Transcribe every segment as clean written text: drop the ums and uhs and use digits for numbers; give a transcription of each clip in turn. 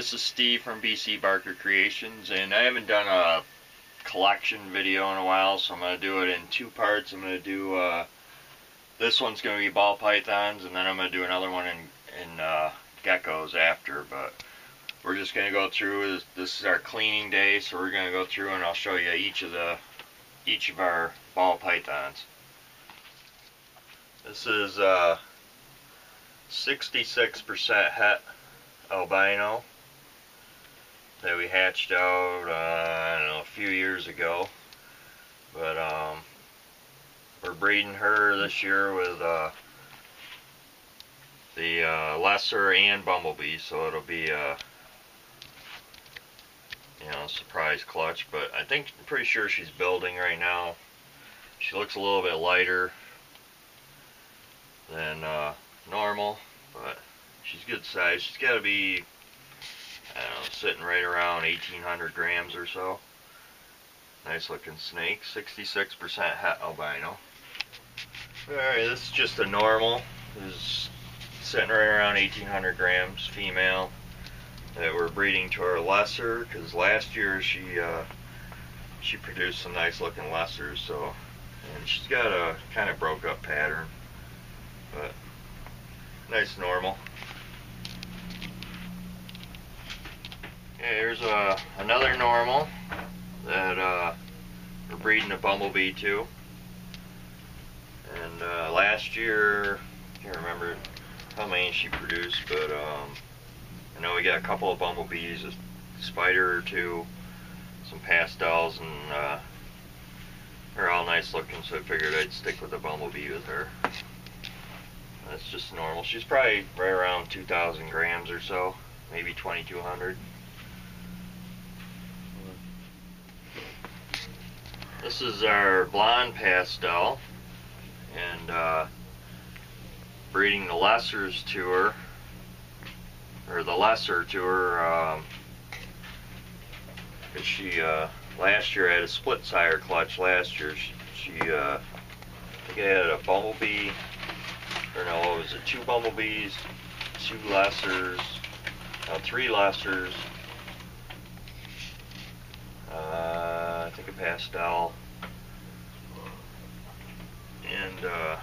this is Steve from BC Barker Creations, and I haven't done a collection video in a while, so I'm going to do it in two parts. I'm going to do, this one's going to be ball pythons, and then I'm going to do another one in geckos after, but we're just going to go through, this is our cleaning day, so we're going to go through and I'll show you each of our ball pythons. This is 66% het albino that we hatched out, I don't know, a few years ago, but we're breeding her this year with the lesser and bumblebee, so it'll be a surprise clutch. But I'm pretty sure she's building right now. She looks a little bit lighter than normal, but she's good size. She's got to be, I don't know, sitting right around 1,800 grams or so. Nice looking snake. 66% het albino. Alright, this is just a normal. This is sitting right around 1,800 grams, female, that we're breeding to our lesser, because last year she produced some nice looking lessers, so, and she's got a kind of broke up pattern, but nice normal. Okay, here's another normal that we're breeding a bumblebee to. And last year, I can't remember how many she produced, but I know we got a couple of bumblebees, a spider or two, some pastels, and they're all nice looking, so I figured I'd stick with the bumblebee with her. That's just normal. She's probably right around 2,000 grams or so, maybe 2,200. This is our blonde pastel, and breeding the lessers to her, or the lesser to her, because she last year had a split sire clutch. Last year she I think I had a bumblebee, or no, it was 2 bumblebees, 2 lessers, 3 lessers, I think a pastel, and a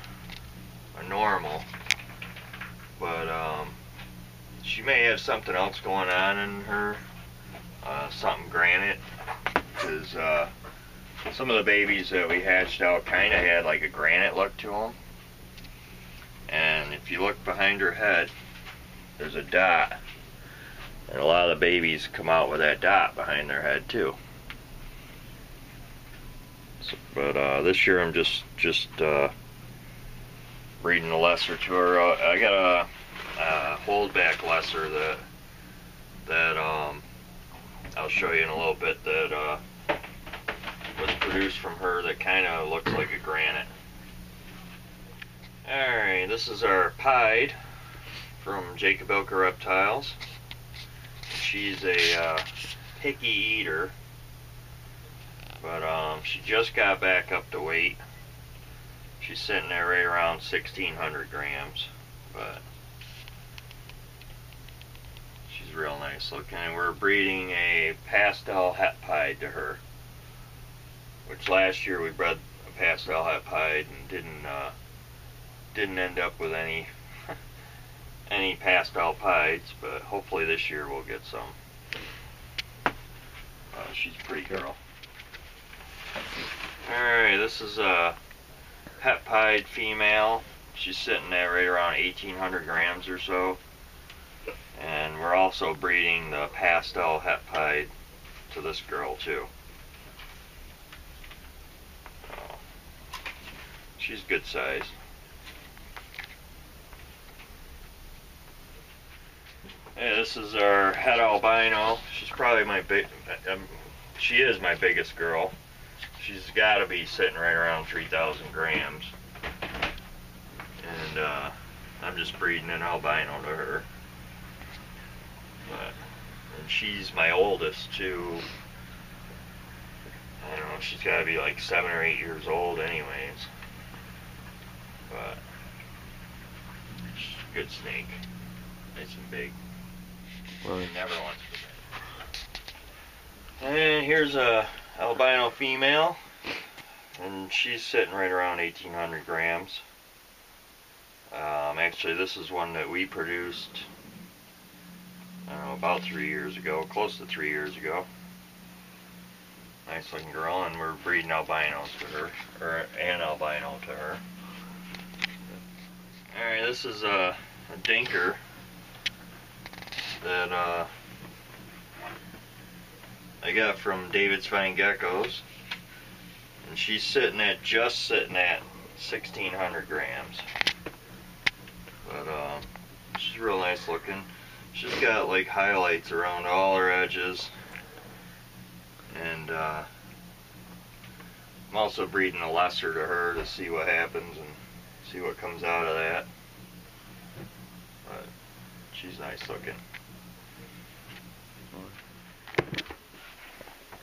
normal. But she may have something else going on in her, something granite, because some of the babies that we hatched out kind of had like a granite look to them. And if you look behind her head, there's a dot, and a lot of the babies come out with that dot behind their head too. So, but this year I'm just breeding a lesser to her. I got a holdback lesser that I'll show you in a little bit, that was produced from her, that kind of looks like a granite. Alright, this is our Pied from Gecko Reptiles. She's a picky eater, but she just got back up to weight. She's sitting there right around 1,600 grams, but she's real nice looking. And we're breeding a pastel het pied to her, which last year we bred a pastel het pied and didn't end up with any pastel pieds, but hopefully this year we'll get some. She's a pretty girl. Alright, this is a het pied female. She's sitting there right around 1,800 grams or so. And we're also breeding the pastel het pied to this girl too. She's good size. Yeah, this is our het albino. She's probably she is my biggest girl. She's got to be sitting right around 3,000 grams. And I'm just breeding an albino to her. And she's my oldest too. I don't know, she's got to be like 7 or 8 years old anyways. But she's a good snake. Nice and big. Well, never wants to And here's a albino female, and she's sitting right around 1,800 grams. Actually, this is one that we produced, I don't know, about 3 years ago, close to 3 years ago. Nice looking girl, and we're breeding albinos to her, or an albino to her. Alright, this is a dinker that I got from David's Fine Geckos, and she's sitting at 1,600 grams. But she's real nice looking. She's got like highlights around all her edges, and I'm also breeding a lesser to her to see what happens and see what comes out of that. But she's nice looking.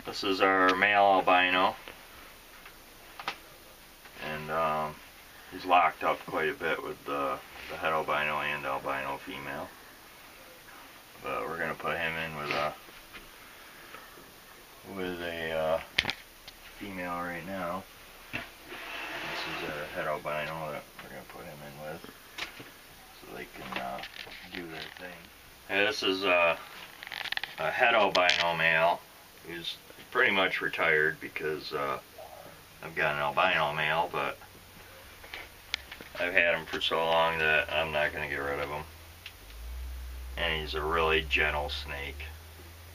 This is our male albino, and he's locked up quite a bit with the head albino and albino female. But we're gonna put him in with a female right now. This is our head albino that we're gonna put him in with, so they can do their thing. And this is a head albino male who's pretty much retired because I've got an albino male, but I've had him for so long that I'm not going to get rid of him. And he's a really gentle snake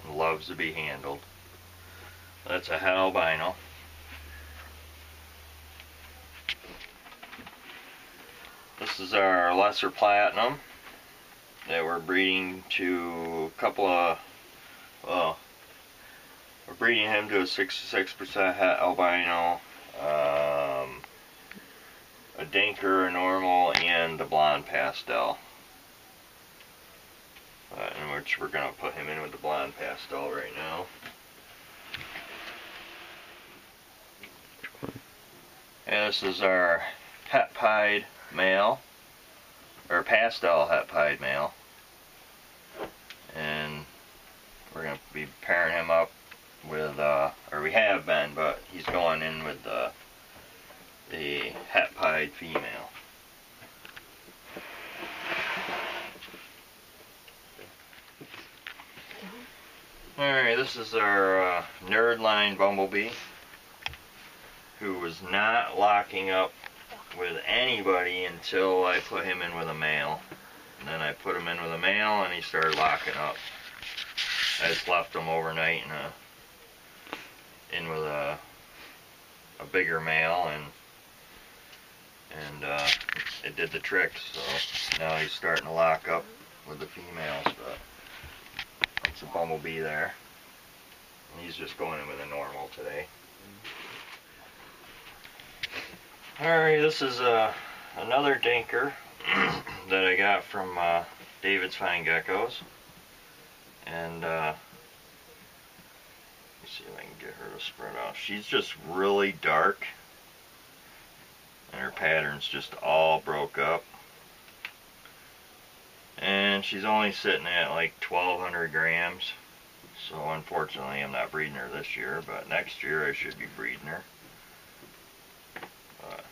and loves to be handled. That's a head albino. This is our lesser platinum that we're breeding to a couple of, well, we're breeding him to a 66% het albino, a dinker, a normal, and a blonde pastel. In which we're going to put him in with the blonde pastel right now. And this is our het pied male, or pastel het pied male. And we're going to be pairing him up with, or we have been, but he's going in with the het pied female. Alright, this is our nerdline bumblebee, who was not locking up with anybody until I put him in with a male. And then I put him in with a male and he started locking up. I just left him overnight in with a bigger male, and it did the trick. So now he's starting to lock up with the females. But that's a bumblebee there. And he's just going in with a normal today. Alright, this is another dinker that I got from David's Fine Geckos. And let me see if I can get her to spread out. She's just really dark, and her pattern's just all broke up. And she's only sitting at like 1,200 grams. So unfortunately I'm not breeding her this year, but next year I should be breeding her. But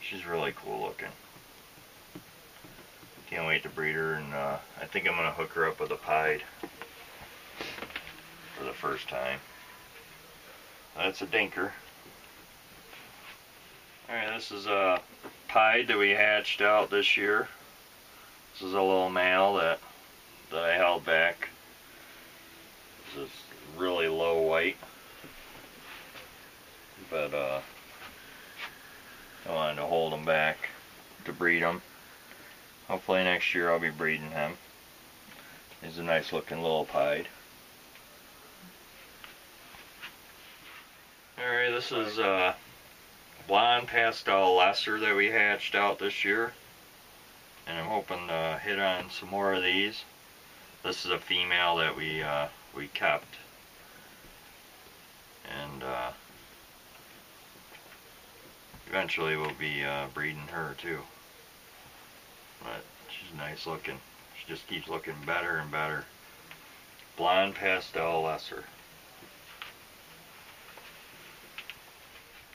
she's really cool looking. Can't wait to breed her, and I think I'm going to hook her up with a pied for the first time. That's a dinker. Alright, this is a pied that we hatched out this year. This is a little male that I held back. This is really low weight, but I wanted to hold him back to breed him. Hopefully next year I'll be breeding him. He's a nice looking little pied. Alright, this is a blonde pastel lesser that we hatched out this year. And I'm hoping to hit on some more of these. This is a female that we kept. And eventually we'll be breeding her too. But she's nice looking. She just keeps looking better and better. Blonde pastel lesser.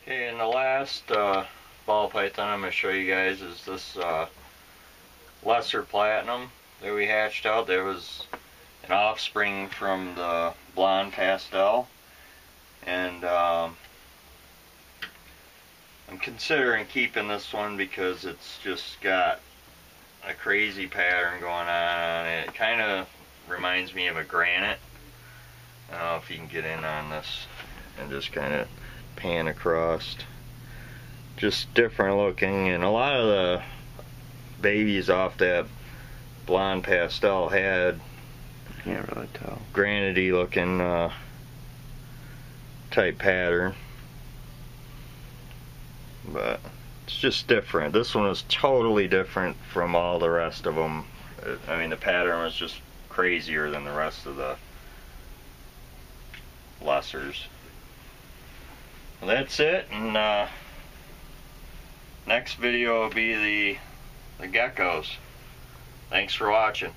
Okay, and the last ball python I'm going to show you guys is this lesser platinum that we hatched out. There was an offspring from the blonde pastel, and I'm considering keeping this one because it's just got a crazy pattern going on. It kind of reminds me of a granite. I don't know if you can get in on this and just kind of pan across. Just different looking, and a lot of the babies off that blonde pastel had, I can't really tell, granity looking type pattern, but it's just different. This one is totally different from all the rest of them. I mean, the pattern was just crazier than the rest of the lessers. Well, that's it, and next video will be the geckos. Thanks for watching.